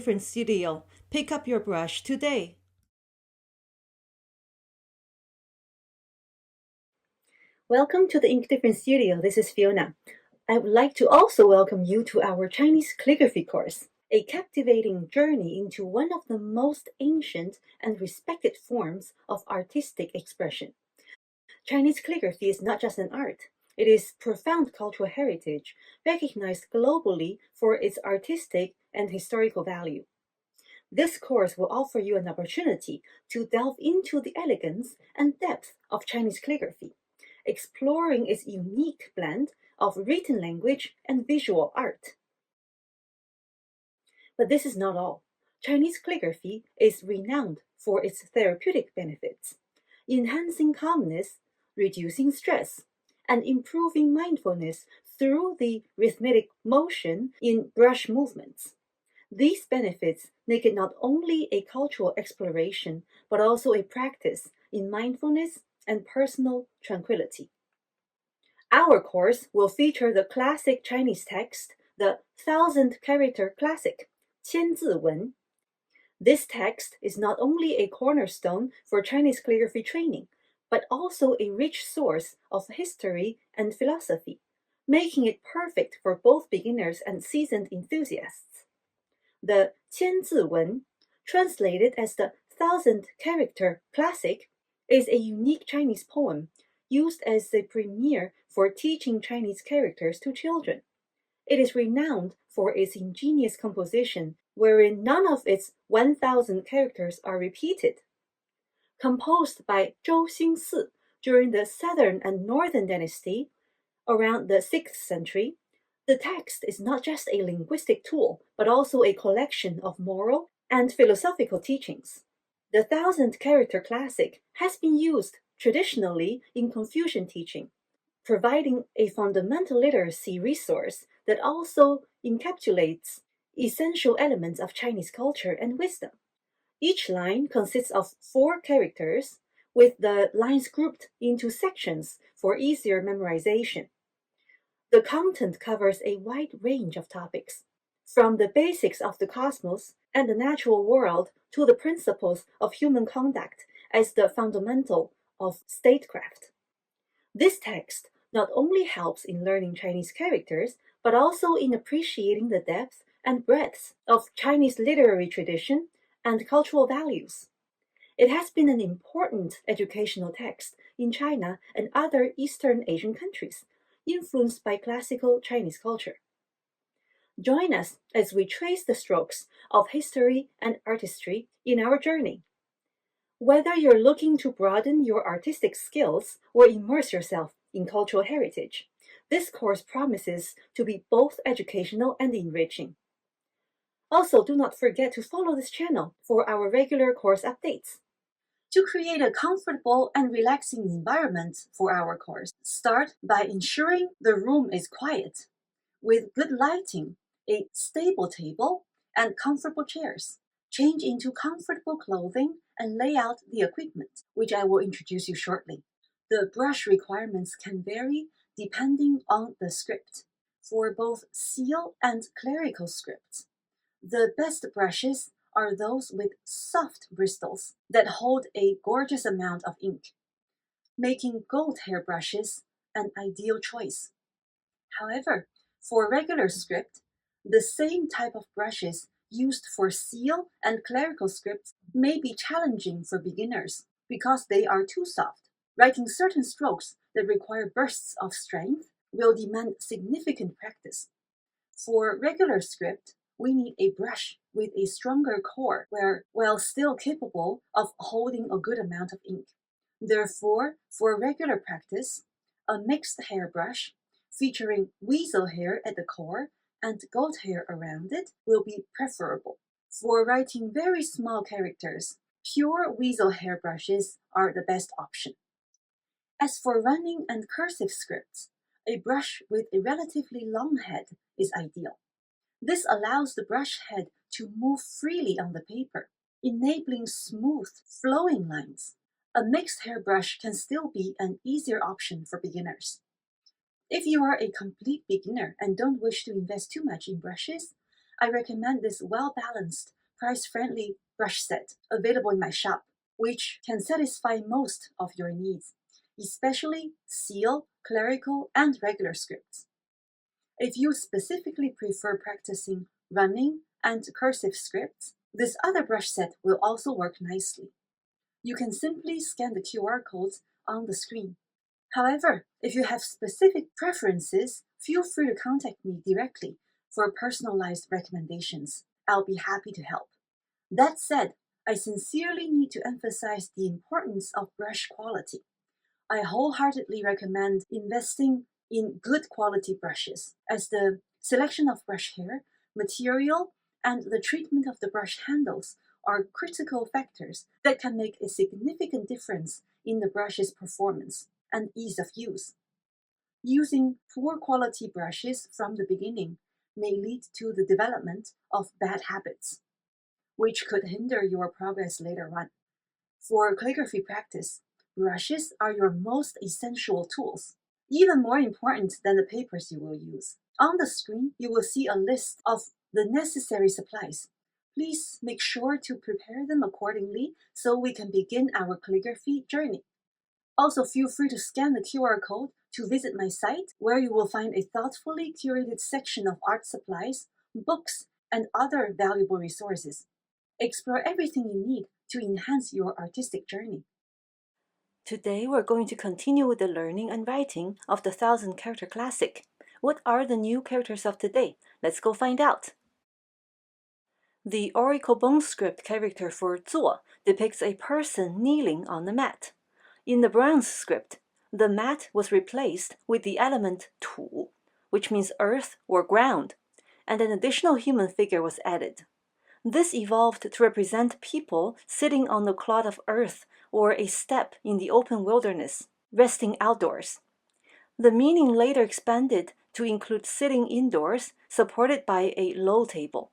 InkDifferent Studio. Pick up your brush today. Welcome to the InkDifferent Studio. This is Fiona. I would like to also welcome you to our Chinese calligraphy course, a captivating journey into one of the most ancient and respected forms of artistic expression. Chinese calligraphy is not just an art. It is profound cultural heritage, recognized globally for its artistic and historical value. This course will offer you an opportunity to delve into the elegance and depth of Chinese calligraphy, exploring its unique blend of written language and visual art. But this is not all. Chinese calligraphy is renowned for its therapeutic benefits, enhancing calmness, reducing stress, and improving mindfulness through the rhythmic motion in brush movements. These benefits make it not only a cultural exploration, but also a practice in mindfulness and personal tranquility. Our course will feature the classic Chinese text, the 1,000-character classic, 千字文. This text is not only a cornerstone for Chinese calligraphy training, but also a rich source of history and philosophy, making it perfect for both beginners and seasoned enthusiasts. The 千字文, translated as the 1,000-character classic, is a unique Chinese poem used as the premier for teaching Chinese characters to children. It is renowned for its ingenious composition, wherein none of its 1,000 characters are repeated. Composed by Zhou Xingsi during the Southern and Northern Dynasty, around the 6th century, the text is not just a linguistic tool, but also a collection of moral and philosophical teachings. The 1,000-character classic has been used traditionally in Confucian teaching, providing a fundamental literacy resource that also encapsulates essential elements of Chinese culture and wisdom. Each line consists of 4 characters, with the lines grouped into sections for easier memorization. The content covers a wide range of topics, from the basics of the cosmos and the natural world to the principles of human conduct as the fundamental of statecraft. This text not only helps in learning Chinese characters, but also in appreciating the depth and breadth of Chinese literary tradition and cultural values. It has been an important educational text in China and other Eastern Asian countries, influenced by classical Chinese culture. Join us as we trace the strokes of history and artistry in our journey. Whether you're looking to broaden your artistic skills or immerse yourself in cultural heritage, this course promises to be both educational and enriching. Also, do not forget to follow this channel for our regular course updates. To create a comfortable and relaxing environment for our course, start by ensuring the room is quiet, with good lighting, a stable table, and comfortable chairs. Change into comfortable clothing and lay out the equipment, which I will introduce you shortly. The brush requirements can vary depending on the script. For both seal and clerical scripts, the best brushes are those with soft bristles that hold a gorgeous amount of ink, making gold hair brushes an ideal choice. However, for regular script, the same type of brushes used for seal and clerical scripts may be challenging for beginners because they are too soft. Writing certain strokes that require bursts of strength will demand significant practice. For regular script, we need a brush with a stronger core while still capable of holding a good amount of ink. Therefore, for regular practice, a mixed hairbrush featuring weasel hair at the core and goat hair around it will be preferable. For writing very small characters, pure weasel hair brushes are the best option. As for running and cursive scripts, a brush with a relatively long head is ideal. This allows the brush head to move freely on the paper, enabling smooth, flowing lines. A mixed hairbrush can still be an easier option for beginners. If you are a complete beginner and don't wish to invest too much in brushes, I recommend this well-balanced, price-friendly brush set available in my shop, which can satisfy most of your needs, especially seal, clerical, and regular scripts. If you specifically prefer practicing running and cursive scripts, this other brush set will also work nicely. You can simply scan the QR codes on the screen. However, if you have specific preferences, feel free to contact me directly for personalized recommendations. I'll be happy to help. That said, I sincerely need to emphasize the importance of brush quality. I wholeheartedly recommend investing in good quality brushes, as the selection of brush hair, material, and the treatment of the brush handles are critical factors that can make a significant difference in the brush's performance and ease of use. Using poor quality brushes from the beginning may lead to the development of bad habits, which could hinder your progress later on. For calligraphy practice, brushes are your most essential tools, even more important than the papers you will use. On the screen, you will see a list of the necessary supplies. Please make sure to prepare them accordingly so we can begin our calligraphy journey. Also, feel free to scan the QR code to visit my site, where you will find a thoughtfully curated section of art supplies, books, and other valuable resources. Explore everything you need to enhance your artistic journey. Today, we're going to continue with the learning and writing of the 1,000-character classic. What are the new characters of today? Let's go find out. The oracle bone script character for 坐 depicts a person kneeling on the mat. In the bronze script, the mat was replaced with the element 土, which means earth or ground, and an additional human figure was added. This evolved to represent people sitting on the clod of earth or a steppe in the open wilderness, resting outdoors. The meaning later expanded to include sitting indoors, supported by a low table.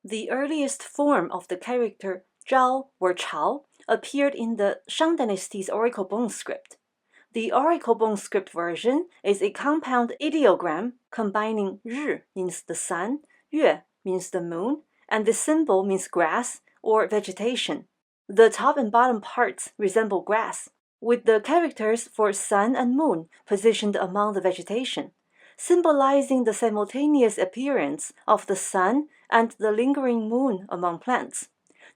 The earliest form of the character 昭 or 朝 appeared in the Shang Dynasty's oracle bone script. The oracle bone script version is a compound ideogram combining 日 means the sun, 月 means the moon, and this symbol means grass or vegetation. The top and bottom parts resemble grass, with the characters for sun and moon positioned among the vegetation, symbolizing the simultaneous appearance of the sun and the lingering moon among plants,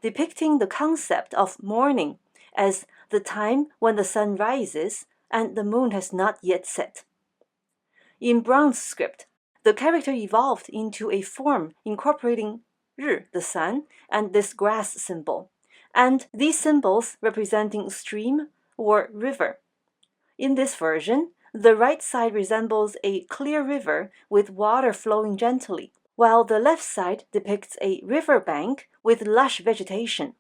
depicting the concept of morning as the time when the sun rises and the moon has not yet set. In bronze script, the character evolved into a form incorporating 日, the sun, and this grass symbol, and these symbols representing stream or river. In this version, the right side resembles a clear river with water flowing gently, while the left side depicts a river bank with lush vegetation.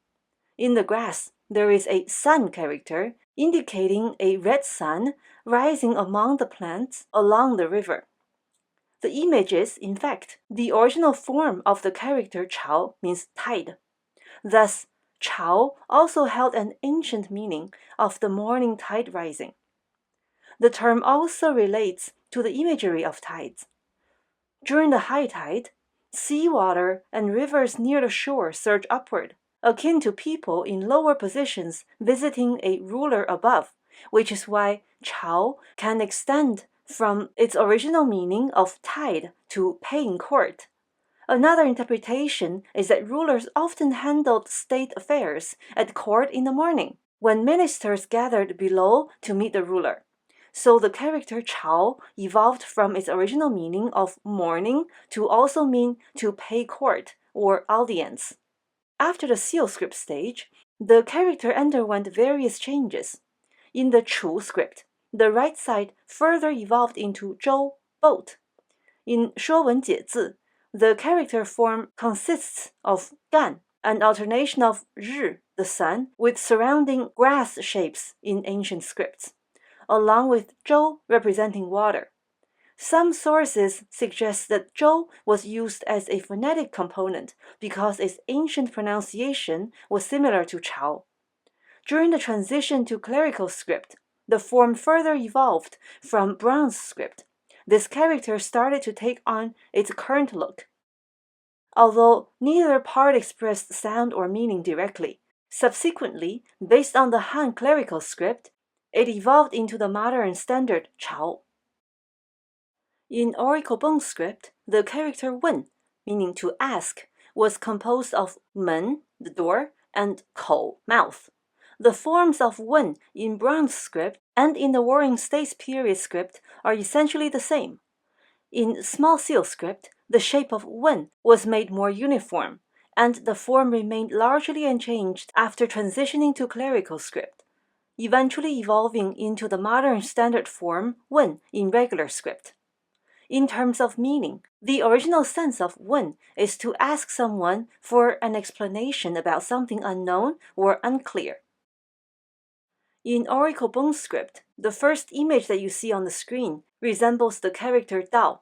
In the grass, there is a sun character indicating a red sun rising among the plants along the river. The image is, in fact, the original form of the character 朝 means tide. Thus, 朝 also held an ancient meaning of the morning tide rising. The term also relates to the imagery of tides. During the high tide, seawater and rivers near the shore surge upward, akin to people in lower positions visiting a ruler above, which is why 朝 can extend from its original meaning of tide to paying court. Another interpretation is that rulers often handled state affairs at court in the morning, when ministers gathered below to meet the ruler. So the character 朝 evolved from its original meaning of morning to also mean to pay court or audience. After the seal script stage, the character underwent various changes. In the 楚 script, the right side further evolved into 舟, boat. In 说文解字, the character form consists of 干, an alternation of 日, the sun, with surrounding grass shapes in ancient scripts, along with 舟 representing water. Some sources suggest that 舟 was used as a phonetic component because its ancient pronunciation was similar to 朝. During the transition to clerical script, the form further evolved from bronze script, this character started to take on its current look. Although neither part expressed sound or meaning directly, subsequently, based on the Han clerical script, it evolved into the modern standard Chao. In Oracle Bone script, the character Wen, meaning to ask, was composed of Men, the door, and Kou, mouth. The forms of Wen in Bronze script and in the Warring States period script are essentially the same. In Small Seal script, the shape of Wen was made more uniform, and the form remained largely unchanged after transitioning to clerical script, eventually evolving into the modern standard form Wen in regular script. In terms of meaning, the original sense of Wen is to ask someone for an explanation about something unknown or unclear. In Oracle Bone script, the first image that you see on the screen resembles the character Dao,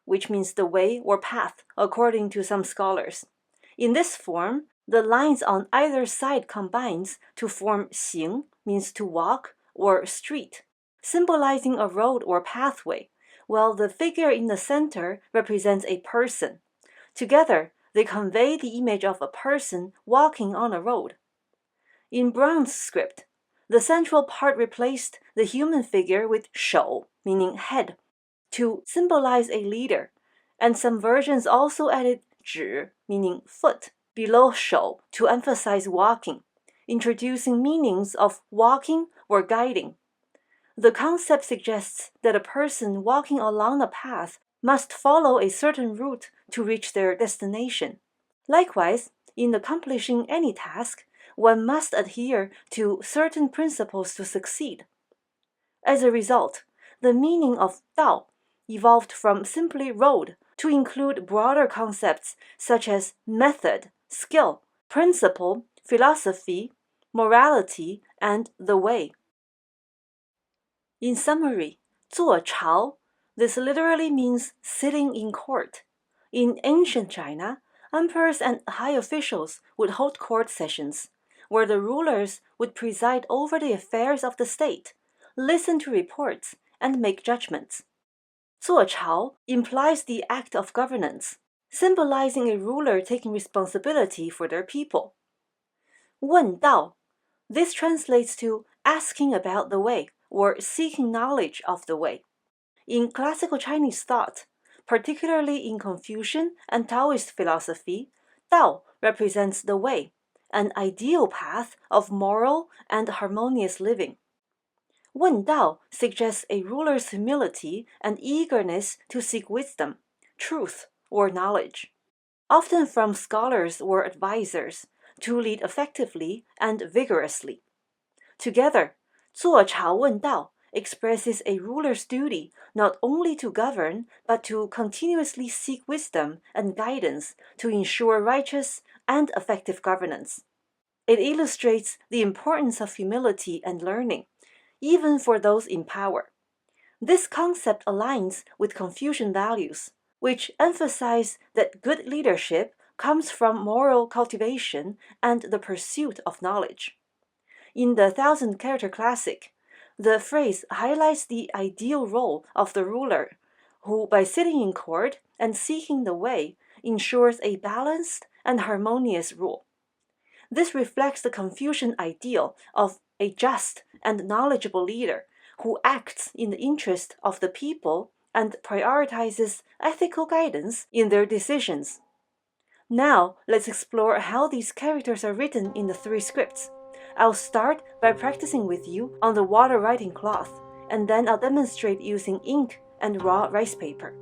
which means the way or path, according to some scholars. In this form, the lines on either side combines to form xing, means to walk, or street, symbolizing a road or pathway, while the figure in the center represents a person. Together, they convey the image of a person walking on a road. In Bronze script, the central part replaced the human figure with shou, meaning head, to symbolize a leader, and some versions also added zhi, meaning foot, below shou to emphasize walking, introducing meanings of walking or guiding. The concept suggests that a person walking along a path must follow a certain route to reach their destination. Likewise, in accomplishing any task, one must adhere to certain principles to succeed. As a result, the meaning of Dao evolved from simply road to include broader concepts such as method, skill, principle, philosophy, morality, and the way. In summary, 坐朝, this literally means sitting in court. In ancient China, emperors and high officials would hold court sessions, where the rulers would preside over the affairs of the state, listen to reports, and make judgments. 坐朝 implies the act of governance, symbolizing a ruler taking responsibility for their people. 问道, this translates to asking about the way, or seeking knowledge of the way. In classical Chinese thought, particularly in Confucian and Taoist philosophy, Dao represents the way, an ideal path of moral and harmonious living. 问道 suggests a ruler's humility and eagerness to seek wisdom, truth, or knowledge, often from scholars or advisors, to lead effectively and vigorously. Together, 坐朝问道 expresses a ruler's duty not only to govern, but to continuously seek wisdom and guidance to ensure righteous and effective governance. It illustrates the importance of humility and learning, even for those in power. This concept aligns with Confucian values, which emphasize that good leadership comes from moral cultivation and the pursuit of knowledge. In the 1,000-character classic, the phrase highlights the ideal role of the ruler, who, by sitting in court and seeking the way, ensures a balanced and harmonious rule. This reflects the Confucian ideal of a just and knowledgeable leader who acts in the interest of the people and prioritizes ethical guidance in their decisions. Now, let's explore how these characters are written in the 3 scripts. I'll start by practicing with you on the water writing cloth, and then I'll demonstrate using ink and raw rice paper.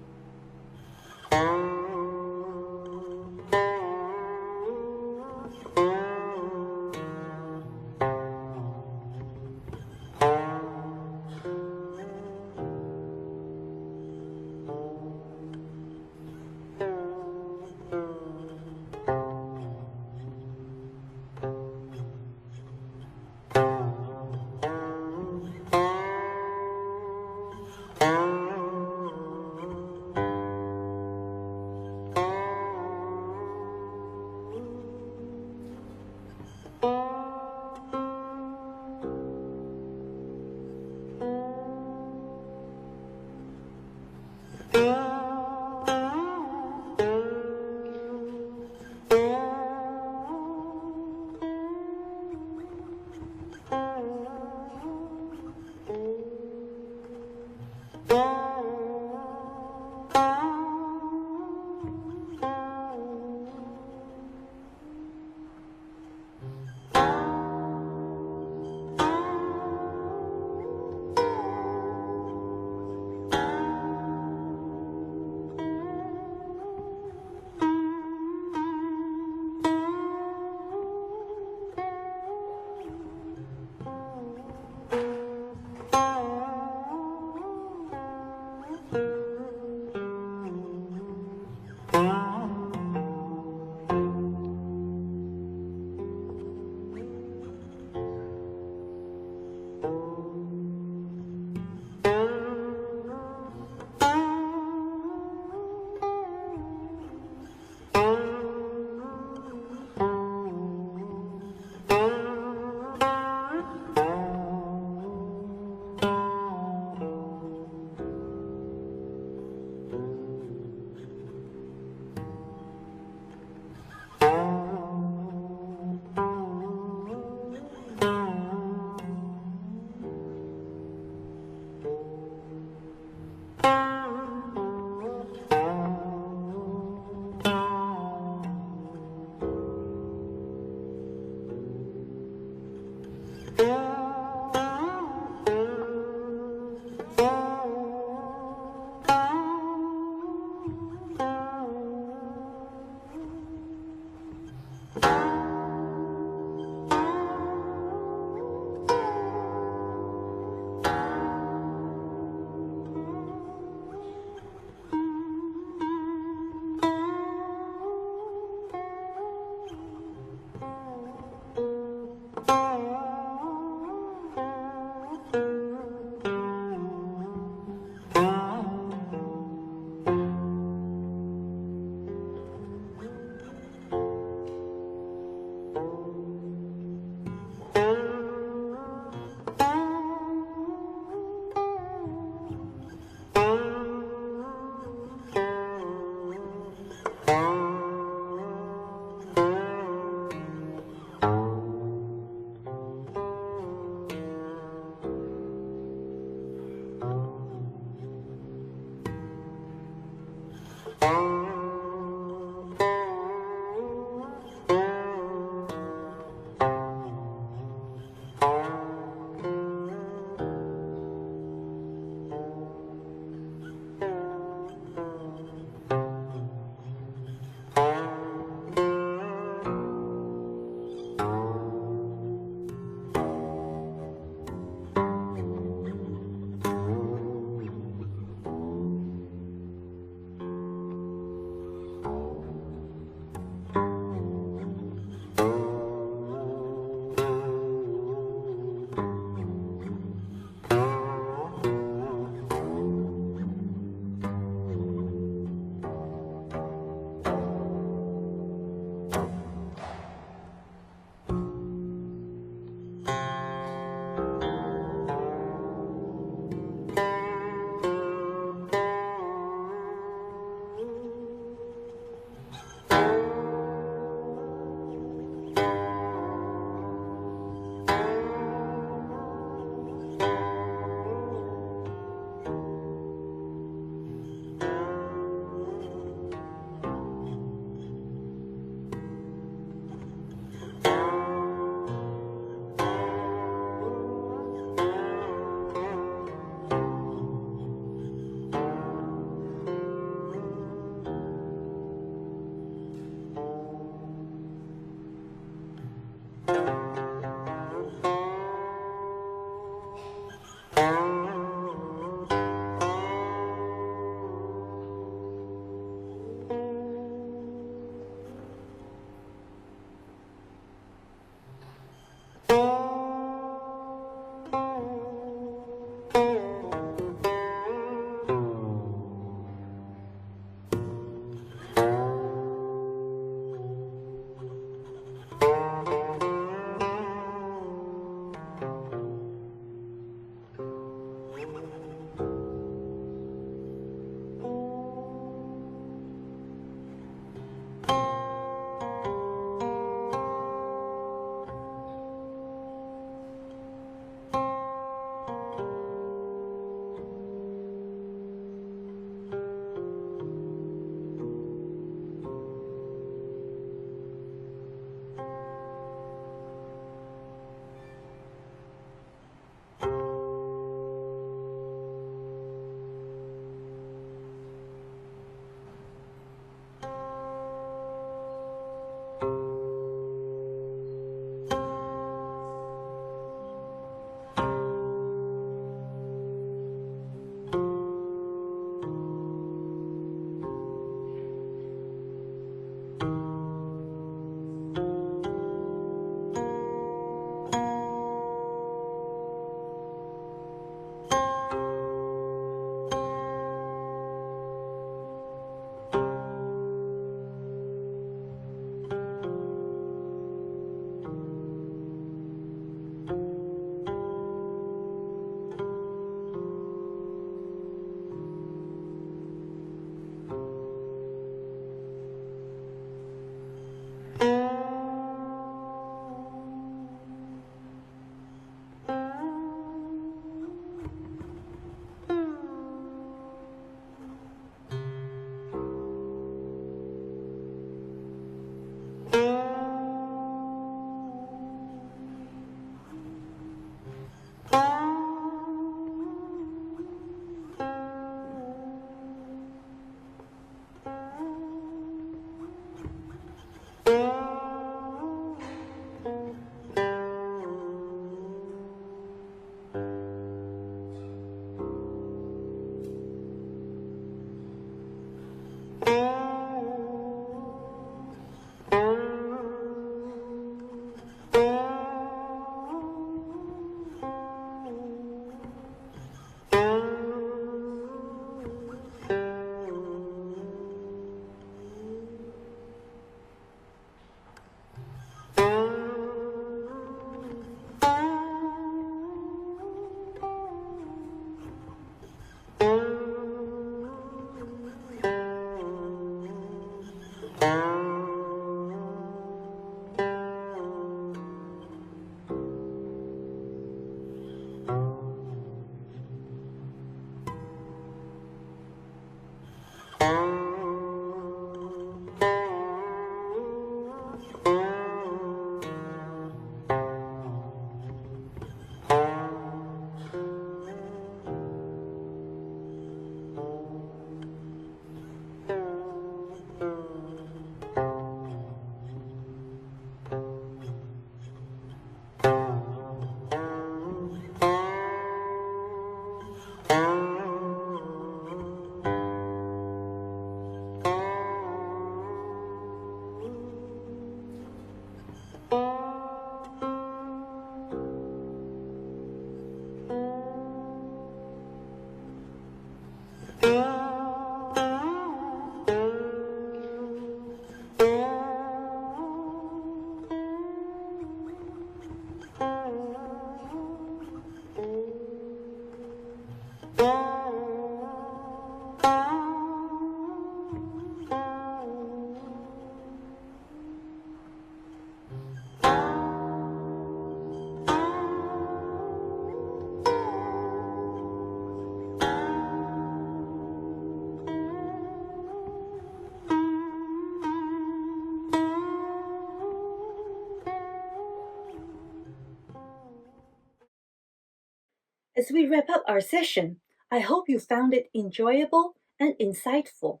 As we wrap up our session, I hope you found it enjoyable and insightful.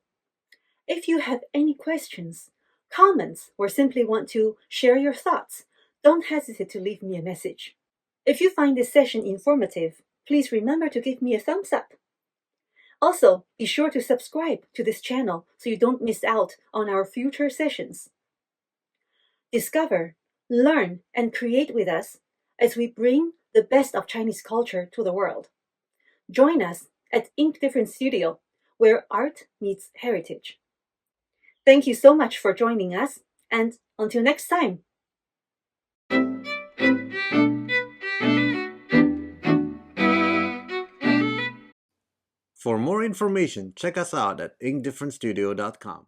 If you have any questions, comments, or simply want to share your thoughts, don't hesitate to leave me a message. If you find this session informative, please remember to give me a thumbs up. Also, be sure to subscribe to this channel so you don't miss out on our future sessions. Discover, learn, and create with us as we bring the best of Chinese culture to the world. Join us at InkDifferent Studio, where art meets heritage. Thank you so much for joining us, and until next time. For more information, check us out at inkdifferentstudio.com.